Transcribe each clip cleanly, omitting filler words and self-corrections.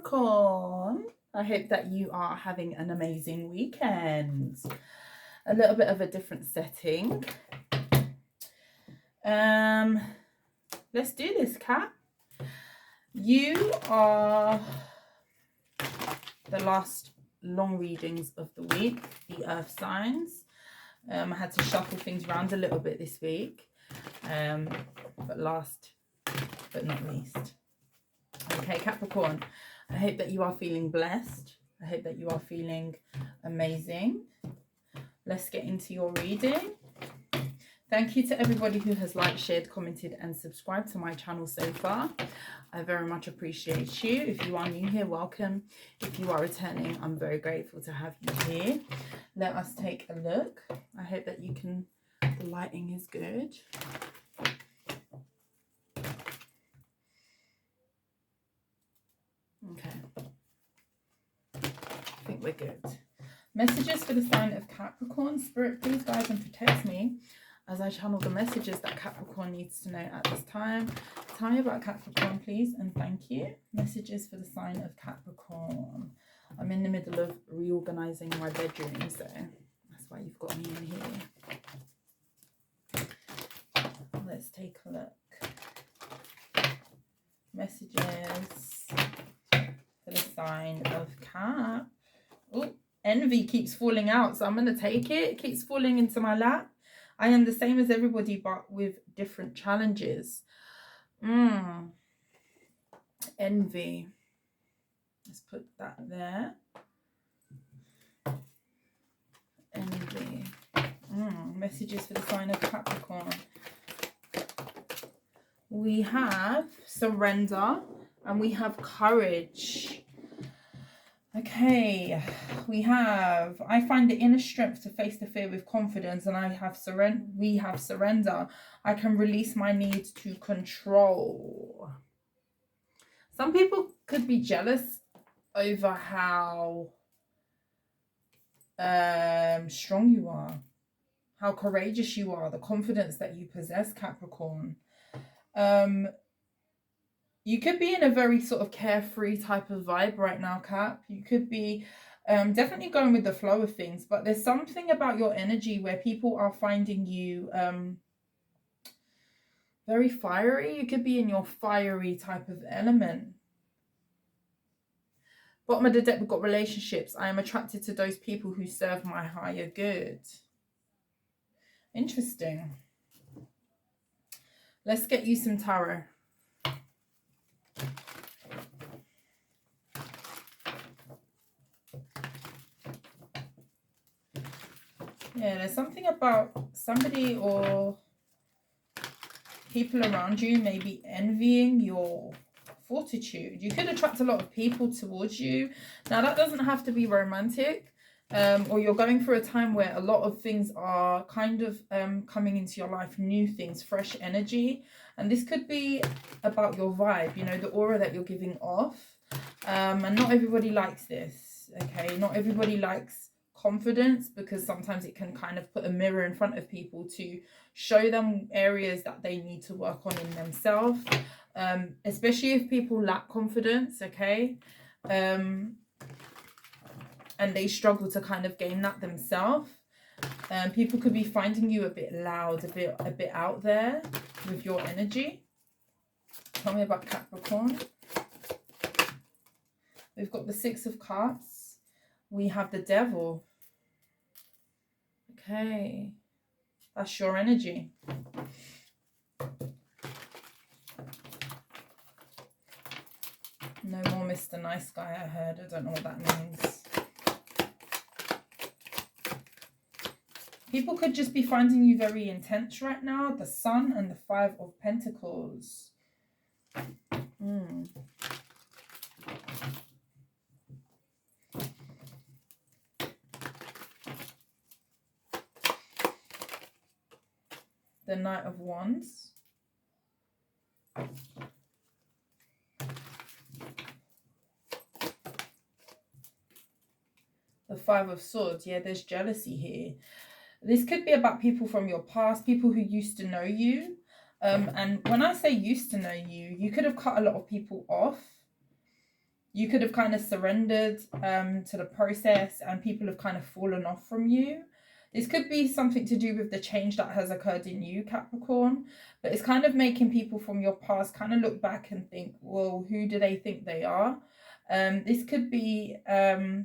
Capricorn, I hope that you are having an amazing weekend. A little bit of a different setting. Let's do this, Cap. You are the last long readings of the week, the earth signs. I had to shuffle things around a little bit this week, but last but not least. Okay, Capricorn, I hope that you are feeling blessed. I hope that you are feeling amazing. Let's get into your reading. Thank you to everybody who has liked, shared, commented and subscribed to my channel so far. I very much appreciate you. If you are new here, welcome. If you are returning, I'm very grateful to have you here. Let us take a look. I hope that you can, the lighting is good. Okay. I think we're good. Messages for the sign of Capricorn. Spirit, please guide and protect me as I channel the messages that Capricorn needs to know at this time. Tell me about Capricorn, please, and thank you. Messages for the sign of Capricorn. I'm in the middle of reorganizing my bedroom, so that's why you've got me in here. Let's take a look. Messages for the sign of Cap. Oh, envy keeps falling out, so I'm going to take it. It keeps falling into my lap. I am the same as everybody, but with different challenges. Envy. Let's put that there. Envy. Messages for the sign of Capricorn. We have surrender and we have courage. Okay, we have, I find the inner strength to face the fear with confidence, and we have surrender. I can release my need to control. Some people could be jealous over how strong you are, how courageous you are, the confidence that you possess, Capricorn. You could be in a very sort of carefree type of vibe right now, Cap. You could be definitely going with the flow of things, but there's something about your energy where people are finding you very fiery. You could be in your fiery type of element. Bottom of the deck, we've got relationships. I am attracted to those people who serve my higher good. Interesting. Let's get you some tarot. Yeah, there's something about somebody or people around you maybe envying your fortitude. You could attract a lot of people towards you. Now, that doesn't have to be romantic, or you're going through a time where a lot of things are kind of coming into your life, new things, fresh energy. And this could be about your vibe, you know, the aura that you're giving off. And not everybody likes this, okay? Not everybody likes confidence, because sometimes it can kind of put a mirror in front of people to show them areas that they need to work on in themselves, especially if people lack confidence, okay, and they struggle to kind of gain that themselves. People could be finding you a bit loud, a bit out there with your energy. Tell me about Capricorn. We've got the Six of Cups. We have the Devil. Okay, that's your energy. No more Mr. Nice Guy, I heard. I don't know what that means. People could just be finding you very intense right now. The Sun and the Five of Pentacles. The Knight of Wands. The Five of Swords. Yeah, there's jealousy here. This could be about people from your past, people who used to know you. And when I say used to know you, you could have cut a lot of people off. You could have kind of surrendered to the process, and people have kind of fallen off from you. This could be something to do with the change that has occurred in you, Capricorn, but it's kind of making people from your past kind of look back and think, well, who do they think they are? This could be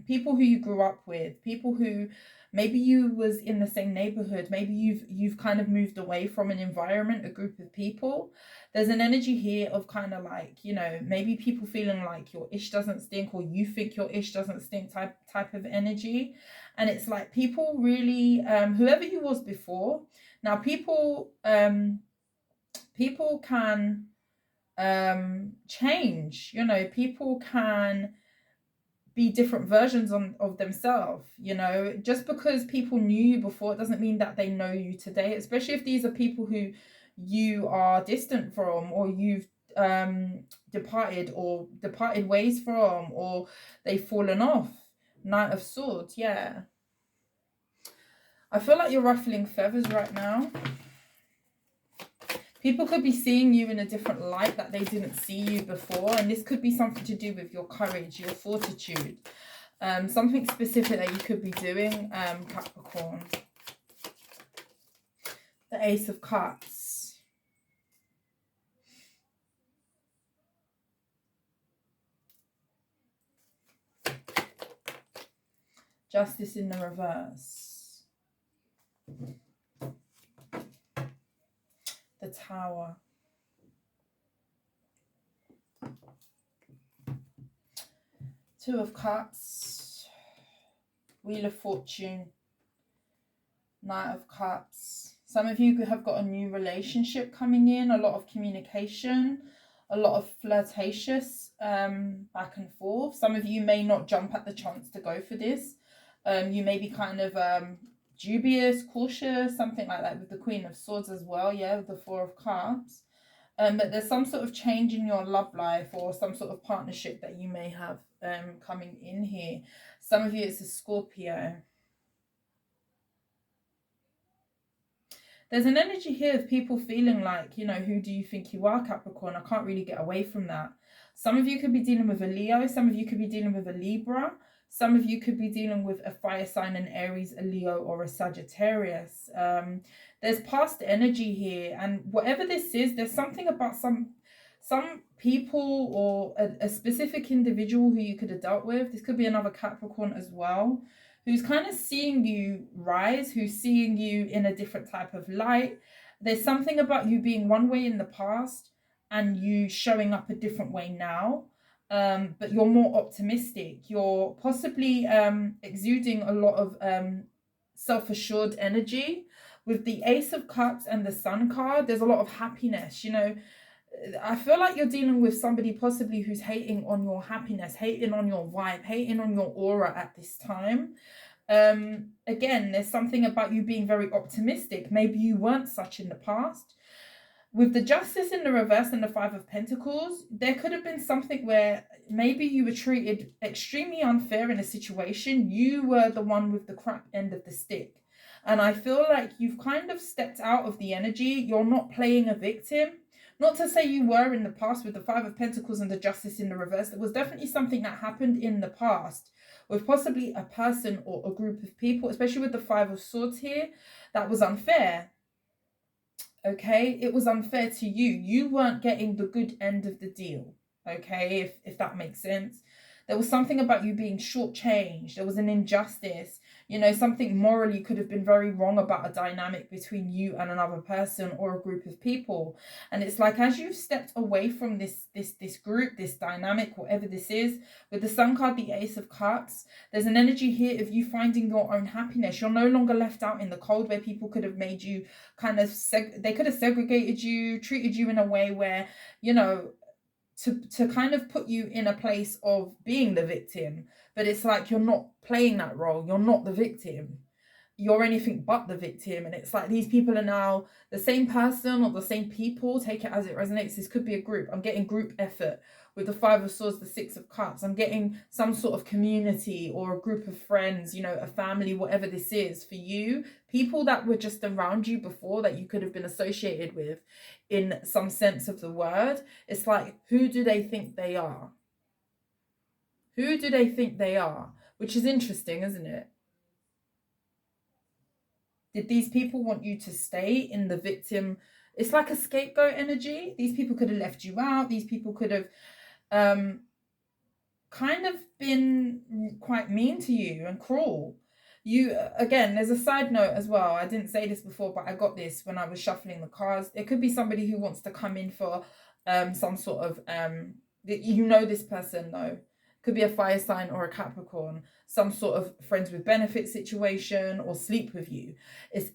people who you grew up with, people who maybe you was in the same neighborhood, maybe you've kind of moved away from an environment, a group of people. There's an energy here of kind of like, you know, maybe people feeling like your ish doesn't stink, or you think your ish doesn't stink type of energy. And it's like people really, whoever you was before, now people can change, you know, people can be different versions of themselves, you know. Just because people knew you before, it doesn't mean that they know you today, especially if these are people who you are distant from, or you've departed ways from, or they've fallen off. Knight of Swords, yeah. I feel like you're ruffling feathers right now. People could be seeing you in a different light that they didn't see you before. And this could be something to do with your courage, your fortitude. Something specific that you could be doing, Capricorn. The Ace of Cups. Justice in the reverse. The Tower. Two of Cups. Wheel of Fortune. Knight of Cups. Some of you have got a new relationship coming in, a lot of communication, a lot of flirtatious back and forth. Some of you may not jump at the chance to go for this. You may be kind of dubious, cautious, something like that, with the Queen of Swords as well, yeah, with the Four of Cups. But there's some sort of change in your love life, or some sort of partnership that you may have coming in here. Some of you, it's a Scorpio. There's an energy here of people feeling like, you know, who do you think you are, Capricorn? I can't really get away from that. Some of you could be dealing with a Leo. Some of you could be dealing with a Libra. Some of you could be dealing with a fire sign, an Aries, a Leo, or a Sagittarius. There's past energy here. And whatever this is, there's something about some people, or a specific individual who you could have dealt with. This could be another Capricorn as well, who's kind of seeing you rise, who's seeing you in a different type of light. There's something about you being one way in the past and you showing up a different way now. But you're more optimistic. You're possibly exuding a lot of self-assured energy. With the Ace of Cups and the Sun card, there's a lot of happiness, you know. I feel like you're dealing with somebody possibly who's hating on your happiness, hating on your vibe, hating on your aura at this time. Again, there's something about you being very optimistic. Maybe you weren't such in the past. With the Justice in the reverse and the Five of Pentacles, there could have been something where maybe you were treated extremely unfair in a situation. You were the one with the crap end of the stick. And I feel like you've kind of stepped out of the energy. You're not playing a victim. Not to say you were in the past with the Five of Pentacles and the Justice in the reverse. There was definitely something that happened in the past with possibly a person or a group of people, especially with the Five of Swords here, that was unfair. Okay, it was unfair to you. You weren't getting the good end of the deal. Okay, if that makes sense. There was something about you being shortchanged. There was an injustice. You know, something morally could have been very wrong about a dynamic between you and another person or a group of people. And it's like, as you've stepped away from this group, this dynamic, whatever this is, with the Sun card, the Ace of Cups, there's an energy here of you finding your own happiness. You're no longer left out in the cold, where people could have made you kind of, they could have segregated you, treated you in a way where, you know, to kind of put you in a place of being the victim. But it's like, you're not playing that role. You're not the victim. You're anything but the victim. And it's like, these people are now the same person or the same people. Take it as it resonates. This could be a group. I'm getting group effort with the Five of Swords, the Six of Cups. I'm getting some sort of community or a group of friends, you know, a family, whatever this is for you. People that were just around you before, that you could have been associated with in some sense of the word. It's like, who do they think they are? Who do they think they are? Which is interesting, isn't it? Did these people want you to stay in the victim? It's like a scapegoat energy. These people could have left you out. These people could have kind of been quite mean to you and cruel. You, again, there's a side note as well. I didn't say this before, but I got this when I was shuffling the cards. It could be somebody who wants to come in for some sort of you know this person though. Could be a fire sign or a Capricorn, some sort of friends with benefit situation, or sleep with you.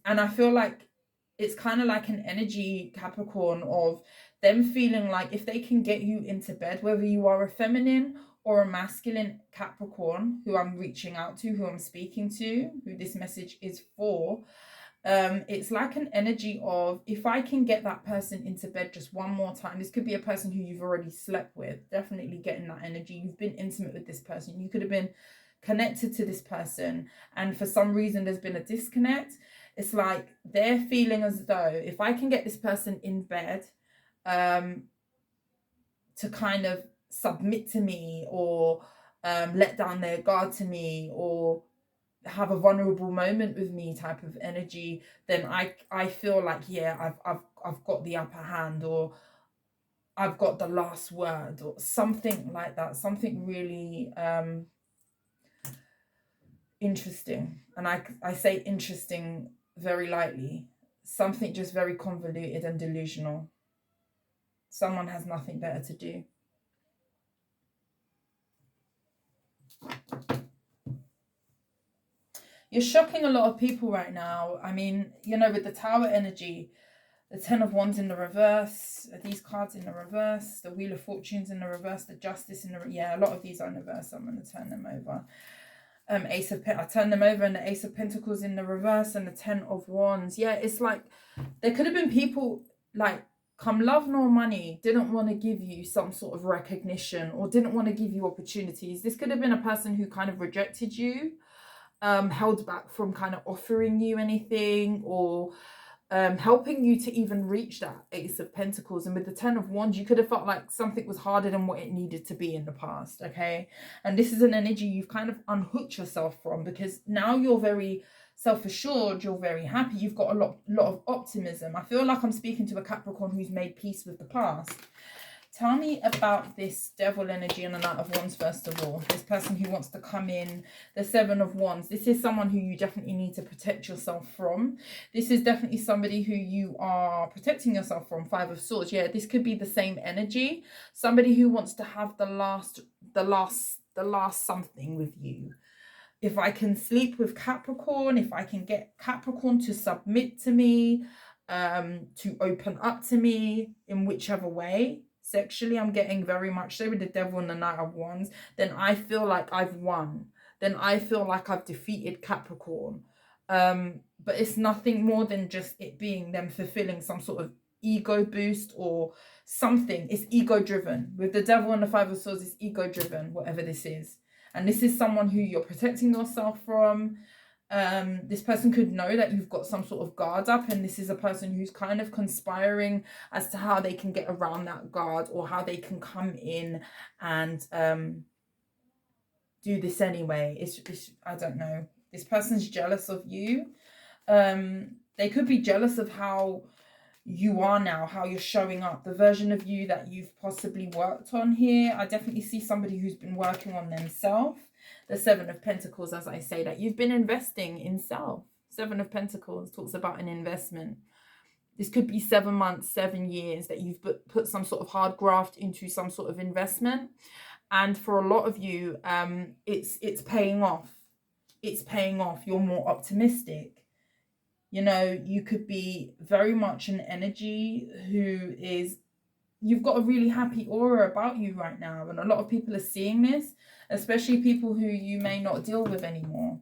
And I feel like it's kind of like an energy, Capricorn, of them feeling like if they can get you into bed, whether you are a feminine or a masculine Capricorn who I'm reaching out to, who I'm speaking to, who this message is for, it's like an energy of, if I can get that person into bed just one more time. This could be a person who you've already slept with. Definitely getting that energy. You've been intimate with this person. You could have been connected to this person, and for some reason there's been a disconnect. It's like they're feeling as though if I can get this person in bed to kind of submit to me, or let down their guard to me, or have a vulnerable moment with me type of energy, then I feel like, yeah, I've got the upper hand, or I've got the last word, or something like that. Something really interesting. And I say interesting very lightly. Something just very convoluted and delusional. Someone has nothing better to do. You're shocking a lot of people right now. I mean, you know, with the Tower energy, the Ten of Wands in the reverse, these cards in the reverse, the Wheel of Fortunes in the reverse, the Justice in the yeah, a lot of these are in the reverse. I'm going to turn them over. I turned them over, and the Ace of Pentacles in the reverse, and the Ten of Wands. Yeah, it's like there could have been people like, come love nor money, didn't want to give you some sort of recognition, or didn't want to give you opportunities. This could have been a person who kind of rejected you, held back from kind of offering you anything, or helping you to even reach that Ace of Pentacles. And with the Ten of Wands, you could have felt like something was harder than what it needed to be in the past, okay? And this is an energy you've kind of unhooked yourself from, because now you're very self-assured, you're very happy, you've got a lot of optimism. I feel like I'm speaking to a Capricorn who's made peace with the past. Tell me about this Devil energy and the Knight of Wands, first of all. This person who wants to come in, the Seven of Wands. This is someone who you definitely need to protect yourself from. This is definitely somebody who you are protecting yourself from. Five of Swords. Yeah, this could be the same energy. Somebody who wants to have the last something with you. If I can sleep with Capricorn, if I can get Capricorn to submit to me, to open up to me in whichever way, sexually, I'm getting very much so with the Devil and the Knight of Wands, then I feel like I've won. Then I feel like I've defeated Capricorn. But it's nothing more than just it being them fulfilling some sort of ego boost or something. It's ego driven. With the Devil and the Five of Swords, it's ego driven, whatever this is. And this is someone who you're protecting yourself from. This person could know that you've got some sort of guard up, and this is a person who's kind of conspiring as to how they can get around that guard, or how they can come in and do this anyway. It's I don't know. This person's jealous of you. They could be jealous of how you are now, how you're showing up, the version of you that you've possibly worked on here. I definitely see somebody who's been working on themselves. The Seven of Pentacles, as I say, that you've been investing in self. Seven of Pentacles talks about an investment. This could be 7 months, 7 years that you've put some sort of hard graft into some sort of investment. And for a lot of you, it's paying off. It's paying off. You're more optimistic. You know, you could be very much an energy who is, you've got a really happy aura about you right now. And a lot of people are seeing this, especially people who you may not deal with anymore.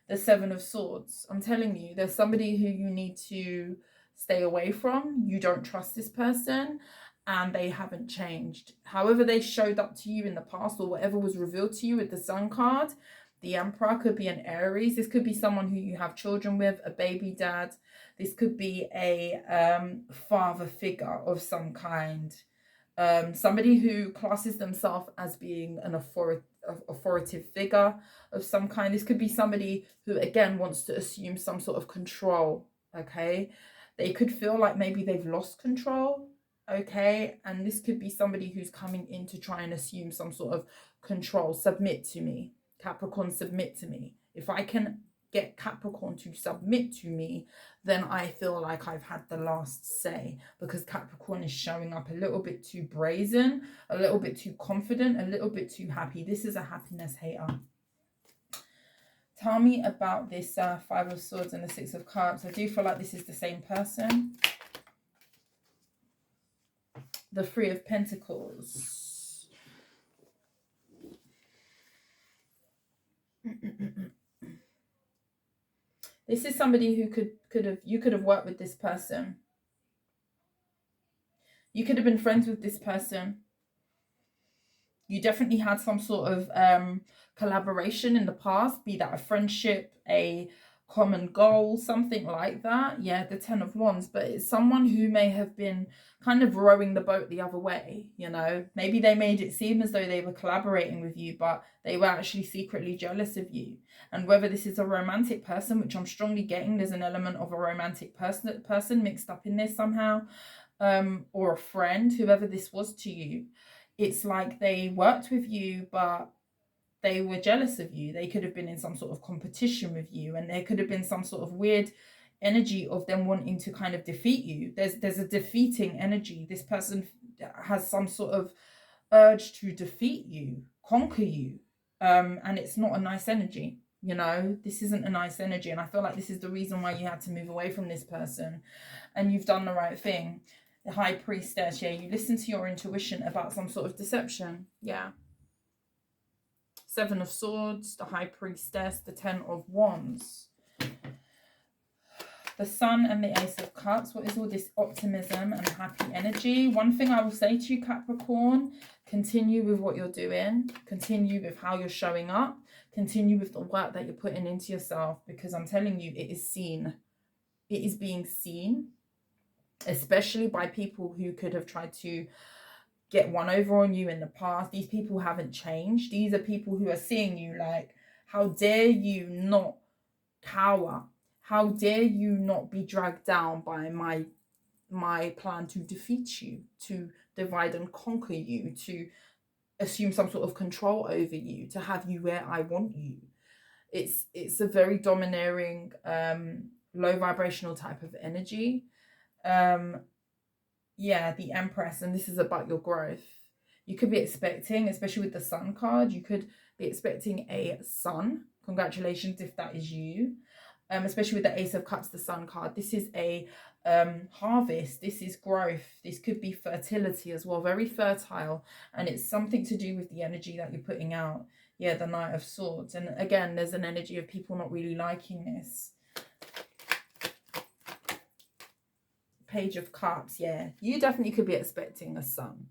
The Seven of Swords. I'm telling you, there's somebody who you need to stay away from. You don't trust this person, and they haven't changed. However they showed up to you in the past, or whatever was revealed to you with the Sun card. The Emperor could be an Aries. This could be someone who you have children with, a baby dad. This could be a father figure of some kind. Somebody who classes themselves as being an authoritative figure of some kind. This could be somebody who, again, wants to assume some sort of control, okay? They could feel like maybe they've lost control, okay? And this could be somebody who's coming in to try and assume some sort of control. Submit to me, Capricorn, submit to me. If I can get Capricorn to submit to me, then I feel like I've had the last say, because Capricorn is showing up a little bit too brazen, a little bit too confident, a little bit too happy. This is a happiness hater. Tell me about this Five of Swords and the Six of Cups. I do feel like this is the same person. The Three of Pentacles. This is somebody who you could have worked with this person. You could have been friends with this person. You definitely had some sort of collaboration in the past, be that a friendship, a common goal, something like that. Yeah, the Ten of Wands. But it's someone who may have been kind of rowing the boat the other way, you know. Maybe they made it seem as though they were collaborating with you, but they were actually secretly jealous of you. And whether this is a romantic person, which I'm strongly getting, there's an element of a romantic person mixed up in this somehow, or a friend, whoever this was to you. It's like they worked with you, but they were jealous of you. They could have been in some sort of competition with you, and there could have been some sort of weird energy of them wanting to kind of defeat you. There's a defeating energy. This person has some sort of urge to defeat you, conquer you, and it's not a nice energy. You know, this isn't a nice energy, and I feel like this is the reason why you had to move away from this person, and you've done the right thing. The High Priestess, yeah, you listen to your intuition about some sort of deception. Yeah. Seven of Swords, the High Priestess, the Ten of Wands. The Sun and the Ace of Cups. What is all this optimism and happy energy? One thing I will say to you, Capricorn, continue with what you're doing. Continue with how you're showing up. Continue with the work that you're putting into yourself, because I'm telling you, it is seen. It is being seen, especially by people who could have tried to get one over on you in the past. These people haven't changed. These are people who are seeing you like, how dare you not cower? How dare you not be dragged down by my plan to defeat you, to divide and conquer you, to assume some sort of control over you, to have you where I want you. It's a very domineering, low vibrational type of energy. Yeah, the Empress, and this is about your growth. You could be expecting, especially with the Sun card, you could be expecting a son. Congratulations if that is you. Especially with the Ace of Cups, the Sun card. This is a harvest. This is growth. This could be fertility as well. Very fertile. And it's something to do with the energy that you're putting out. Yeah, the Knight of Swords. And again, there's an energy of people not really liking this. Page of Cups, yeah. You definitely could be expecting a son.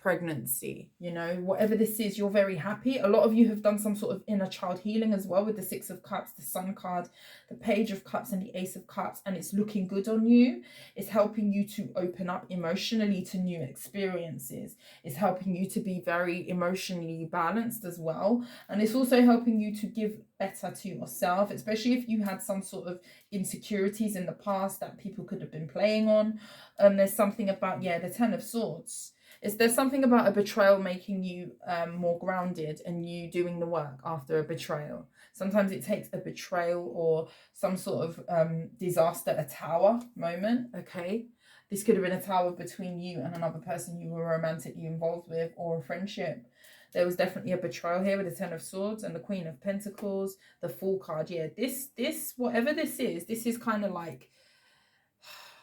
Pregnancy, you know, whatever this is, you're very happy. A lot of you have done some sort of inner child healing as well with the Six of Cups, the Sun card, the Page of Cups and the Ace of Cups, and it's looking good on you. It's helping you to open up emotionally to new experiences. It's helping you to be very emotionally balanced as well, and it's also helping you to give better to yourself, especially if you had some sort of insecurities in the past that people could have been playing on. There's something about, yeah, the Ten of Swords. There's something about a betrayal making you more grounded, and you doing the work after a betrayal. Sometimes it takes a betrayal or some sort of disaster, a tower moment, okay? This could have been a tower between you and another person you were romantically involved with, or a friendship. There was definitely a betrayal here with the Ten of Swords and the Queen of Pentacles, the Fool card. Yeah, this whatever this is kind of like,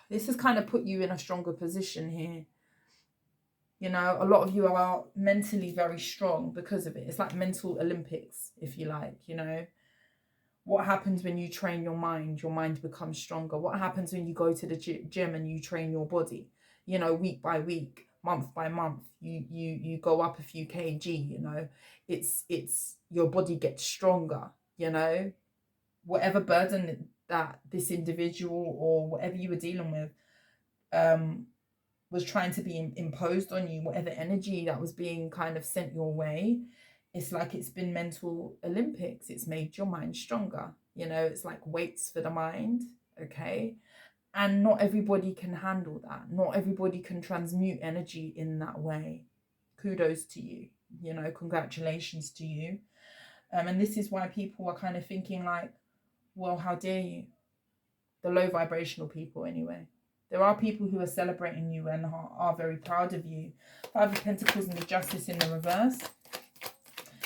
this has kind of put you in a stronger position here. You know, a lot of you are mentally very strong because of it. It's like mental Olympics, if you like, you know. What happens when you train your mind? Your mind becomes stronger. What happens when you go to the gym and you train your body? You know, week by week, month by month, you go up a few kg, you know. It's your body gets stronger, you know. Whatever burden that this individual or whatever you were dealing with was trying to be imposed on you, whatever energy that was being kind of sent your way, it's like it's been mental Olympics. It's made your mind stronger. You know, it's like weights for the mind. Okay. And not everybody can handle that. Not everybody can transmute energy in that way. Kudos to you. You know, congratulations to you. And this is why people are kind of thinking like, well, how dare you? The low vibrational people anyway. There are people who are celebrating you and are very proud of you. Five of Pentacles and the Justice in the reverse.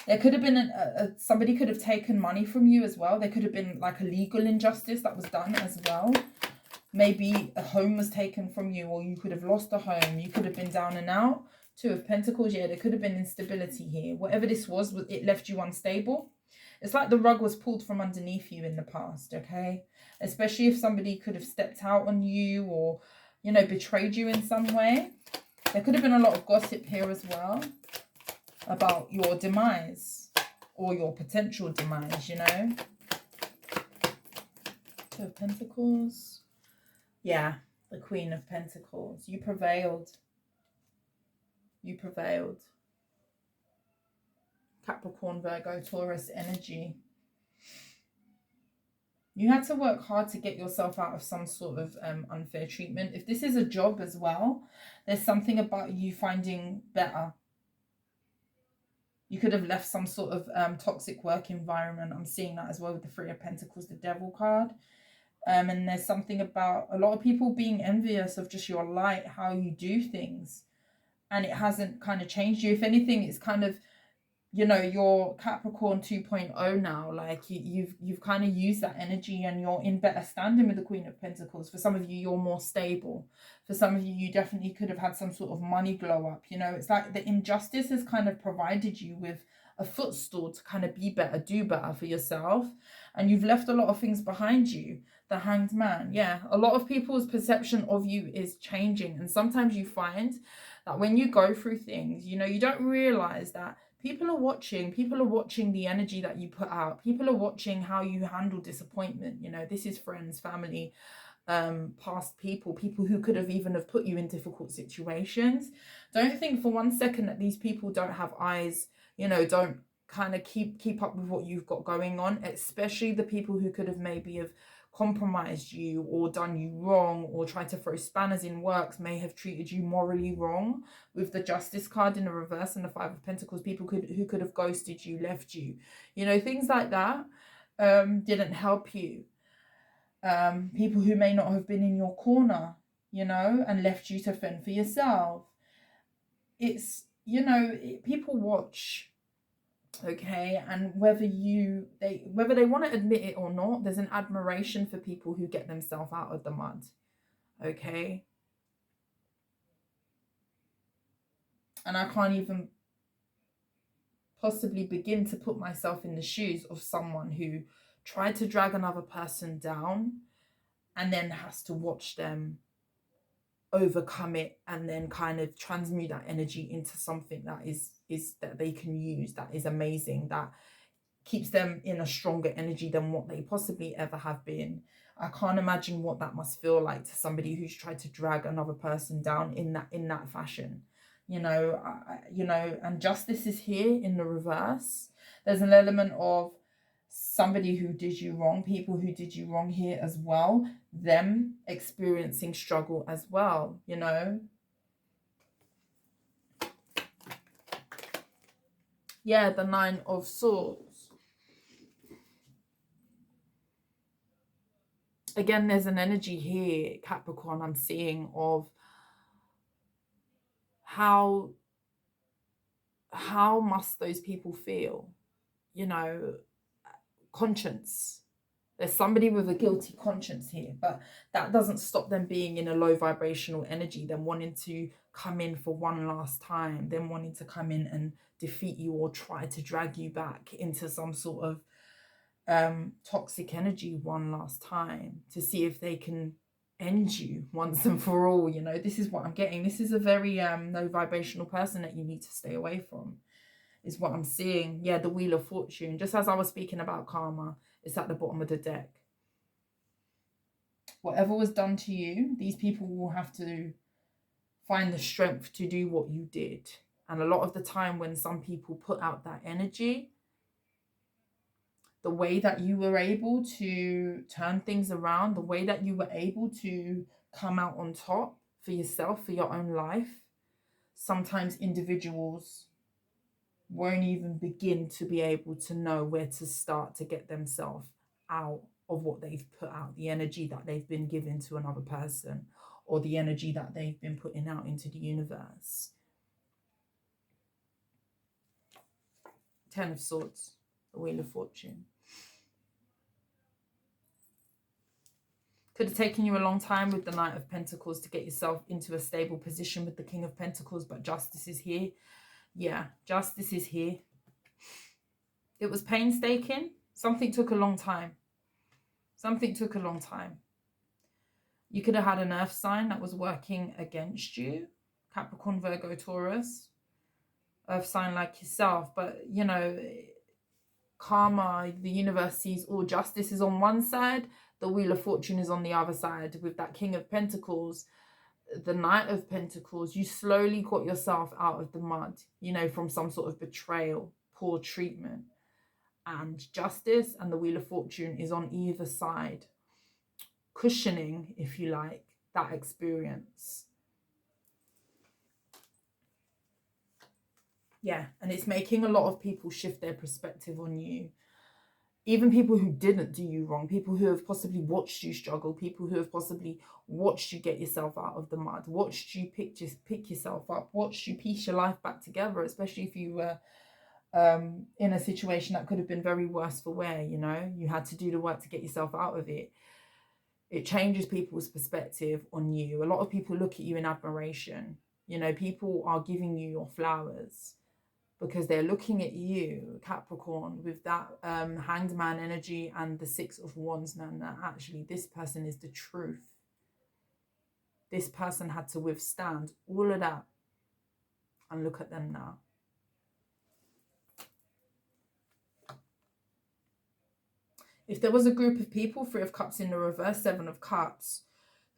There could have been somebody could have taken money from you as well. There could have been like a legal injustice that was done as well. Maybe a home was taken from you, or you could have lost a home. You could have been down and out. Two of Pentacles, yeah, there could have been instability here. Whatever this was, it left you unstable. It's like the rug was pulled from underneath you in the past, okay? Especially if somebody could have stepped out on you or, you know, betrayed you in some way. There could have been a lot of gossip here as well about your demise or your potential demise, you know? Two of Pentacles. Yeah, the Queen of Pentacles. You prevailed. You prevailed. Capricorn, Virgo, Taurus energy. You had to work hard to get yourself out of some sort of unfair treatment. If this is a job as well, there's something about you finding better. You could have left some sort of toxic work environment. I'm seeing that as well with the Three of Pentacles, the Devil card. And there's something about a lot of people being envious of just your light, how you do things. And it hasn't kind of changed you. If anything, it's kind of, you know, you're Capricorn 2.0 now. Like you've kind of used that energy and you're in better standing with the Queen of Pentacles. For some of you, you're more stable. For some of you, you definitely could have had some sort of money glow up. You know, it's like the injustice has kind of provided you with a footstool to kind of be better, do better for yourself. And you've left a lot of things behind you. The Hanged Man. Yeah, a lot of people's perception of you is changing. And sometimes you find that when you go through things, you know, you don't realize that people are watching. People are watching the energy that you put out. People are watching how you handle disappointment. You know, this is friends, family, past people who could have even have put you in difficult situations. Don't think for one second that these people don't have eyes, you know, don't kind of keep up with what you've got going on, especially the people who could have maybe have compromised you or done you wrong or tried to throw spanners in works, may have treated you morally wrong. With the Justice card in the reverse and the Five of Pentacles, people who could have ghosted you, left you, you know, things like that didn't help you. People who may not have been in your corner, you know, and left you to fend for yourself. It's, you know, people watch. Okay, and whether they want to admit it or not, there's an admiration for people who get themselves out of the mud. Okay, and I can't even possibly begin to put myself in the shoes of someone who tried to drag another person down and then has to watch them overcome it and then kind of transmute that energy into something that is that they can use, that is amazing, that keeps them in a stronger energy than what they possibly ever have been. I can't imagine what that must feel like to somebody who's tried to drag another person down in that fashion. You know, you know, and justice is here in the reverse. There's an element of somebody who did you wrong, people who did you wrong here as well, them experiencing struggle as well, you know. Yeah, the Nine of Swords. Again, there's an energy here, Capricorn, I'm seeing of how must those people feel, you know, conscience. There's somebody with a guilty conscience here, but that doesn't stop them being in a low vibrational energy, them wanting to come in for one last time, them wanting to come in and defeat you or try to drag you back into some sort of toxic energy one last time to see if they can end you once and for all. You know, this is what I'm getting. This is a very low vibrational person that you need to stay away from, is what I'm seeing. Yeah, the Wheel of Fortune, just as I was speaking about karma, it's at the bottom of the deck. Whatever was done to you, these people will have to find the strength to do what you did. And a lot of the time when some people put out that energy, the way that you were able to turn things around, the way that you were able to come out on top for yourself, for your own life, sometimes individuals won't even begin to be able to know where to start to get themselves out of what they've put out, the energy that they've been given to another person, or the energy that they've been putting out into the universe. 10 of Swords, the Wheel of Fortune. Could have taken you a long time with the Knight of Pentacles to get yourself into a stable position with the King of Pentacles, but justice is here. Yeah, justice is here. It was painstaking. Something took a long time. Something took a long time. You could have had an earth sign that was working against you. Capricorn, Virgo, Taurus. Earth sign like yourself. But, you know, karma, the universe sees all justice is on one side. The Wheel of Fortune is on the other side. With that King of Pentacles, the Knight of Pentacles, you slowly got yourself out of the mud, you know, from some sort of betrayal, poor treatment. And justice and the Wheel of Fortune is on either side, cushioning, if you like, that experience. Yeah, and it's making a lot of people shift their perspective on you. Even people who didn't do you wrong, people who have possibly watched you struggle, people who have possibly watched you get yourself out of the mud, watched you pick yourself up, watched you piece your life back together, especially if you were in a situation that could have been very worse for wear, you know, you had to do the work to get yourself out of it. It changes people's perspective on you. A lot of people look at you in admiration. You know, people are giving you your flowers because they're looking at you, Capricorn, with that Hanged Man energy and the Six of Wands, man, that actually this person is the truth. This person had to withstand all of that. And look at them now. If there was a group of people, Three of Cups in the reverse, Seven of Cups,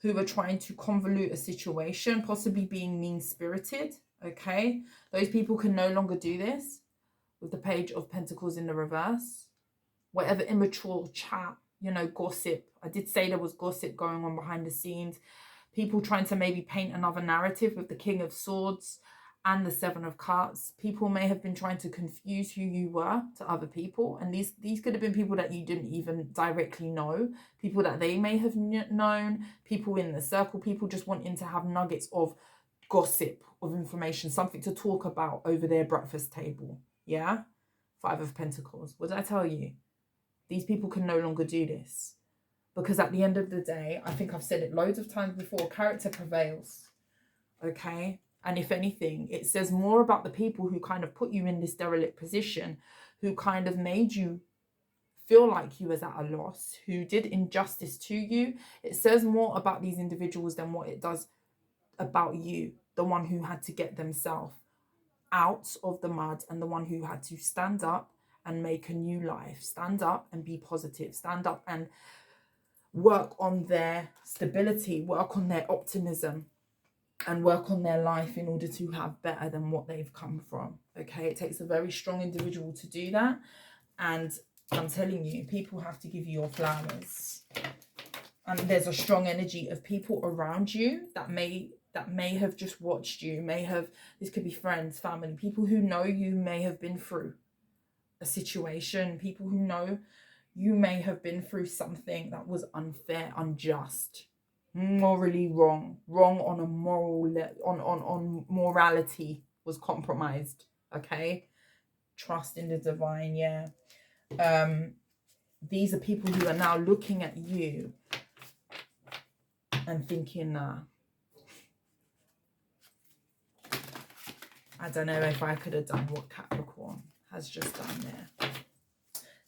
who were trying to convolute a situation, possibly being mean-spirited, okay? Those people can no longer do this with the Page of Pentacles in the reverse. Whatever immature chat, you know, gossip. I did say there was gossip going on behind the scenes. People trying to maybe paint another narrative with the King of Swords and the Seven of Cups. People may have been trying to confuse who you were to other people. And these could have been people that you didn't even directly know. People that they may have known. People in the circle. People just wanting to have nuggets of gossip, of information. Something to talk about over their breakfast table. Yeah? Five of Pentacles. What did I tell you? These people can no longer do this. Because at the end of the day, I think I've said it loads of times before, character prevails. Okay? And if anything, it says more about the people who kind of put you in this derelict position, who kind of made you feel like you was at a loss, who did injustice to you. It says more about these individuals than what it does about you, the one who had to get themselves out of the mud and the one who had to stand up and make a new life, stand up and be positive, stand up and work on their stability, work on their optimism, and work on their life in order to have better than what they've come from. Okay, it takes a very strong individual to do that. And I'm telling you, people have to give you your flowers. And there's a strong energy of people around you that may have just watched you, this could be friends, family, people who know you may have been through a situation, people who know you may have been through something that was unfair, unjust, morally wrong on a moral on morality was compromised. Okay, trust in the divine. Yeah, these are people who are now looking at you and thinking, I don't know if I could have done what Capricorn has just done there.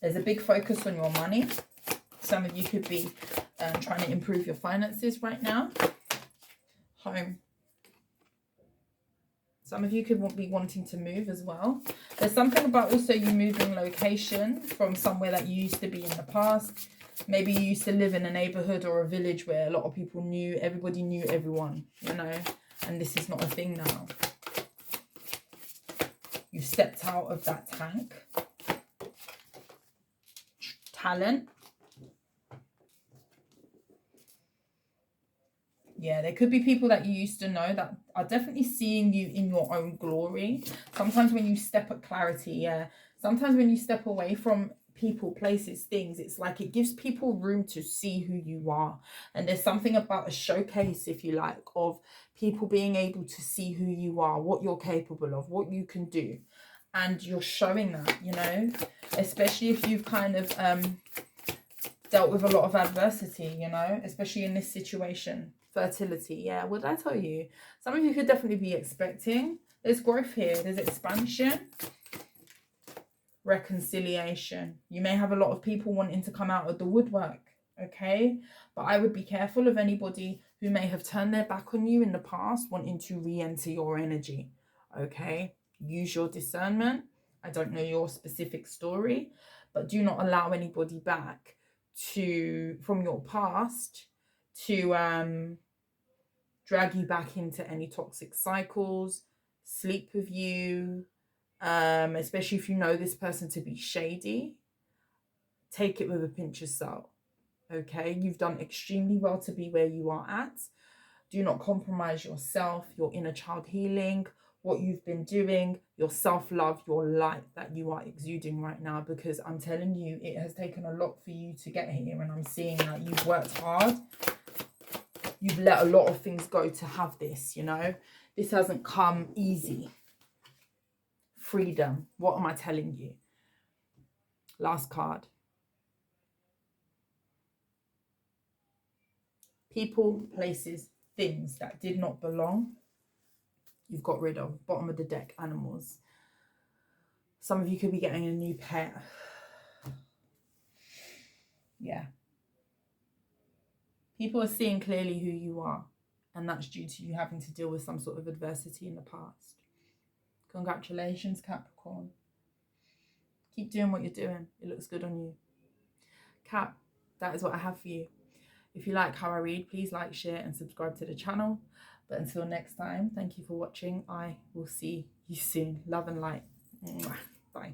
There's a big focus on your money. Some of you could be trying to improve your finances right now. Home. Some of you could be wanting to move as well. There's something about also you moving location from somewhere that you used to be in the past. Maybe you used to live in a neighborhood or a village where a lot of people knew, everybody knew everyone, you know, and this is not a thing now. You've stepped out of that tank. Talent. Yeah, there could be people that you used to know that are definitely seeing you in your own glory. Sometimes when you step at clarity, yeah. Sometimes when you step away from people, places, things, it's like it gives people room to see who you are. And there's something about a showcase, if you like, of people being able to see who you are, what you're capable of, what you can do. And you're showing that, you know, especially if you've kind of dealt with a lot of adversity, you know, especially in this situation. Fertility, yeah, what did I tell you? Some of you could definitely be expecting. There's growth here, there's expansion, reconciliation. You may have a lot of people wanting to come out of the woodwork, okay? But I would be careful of anybody who may have turned their back on you in the past, wanting to re-enter your energy, okay? Use your discernment. I don't know your specific story, but do not allow anybody back from your past to drag you back into any toxic cycles, sleep with you, especially if you know this person to be shady. Take it with a pinch of salt, okay? You've done extremely well to be where you are at. Do not compromise yourself, your inner child healing, what you've been doing, your self-love, your light that you are exuding right now, because I'm telling you, it has taken a lot for you to get here, and I'm seeing that you've worked hard. You've let a lot of things go to have this, you know. This hasn't come easy. Freedom. What am I telling you? Last card. People, places, things that did not belong, you've got rid of. Bottom of the deck, animals. Some of you could be getting a new pet. Yeah. People are seeing clearly who you are, and that's due to you having to deal with some sort of adversity in the past. Congratulations, Capricorn. Keep doing what you're doing. It looks good on you. Cap, that is what I have for you. If you like how I read, please like, share, and subscribe to the channel. But until next time, thank you for watching. I will see you soon. Love and light. Bye.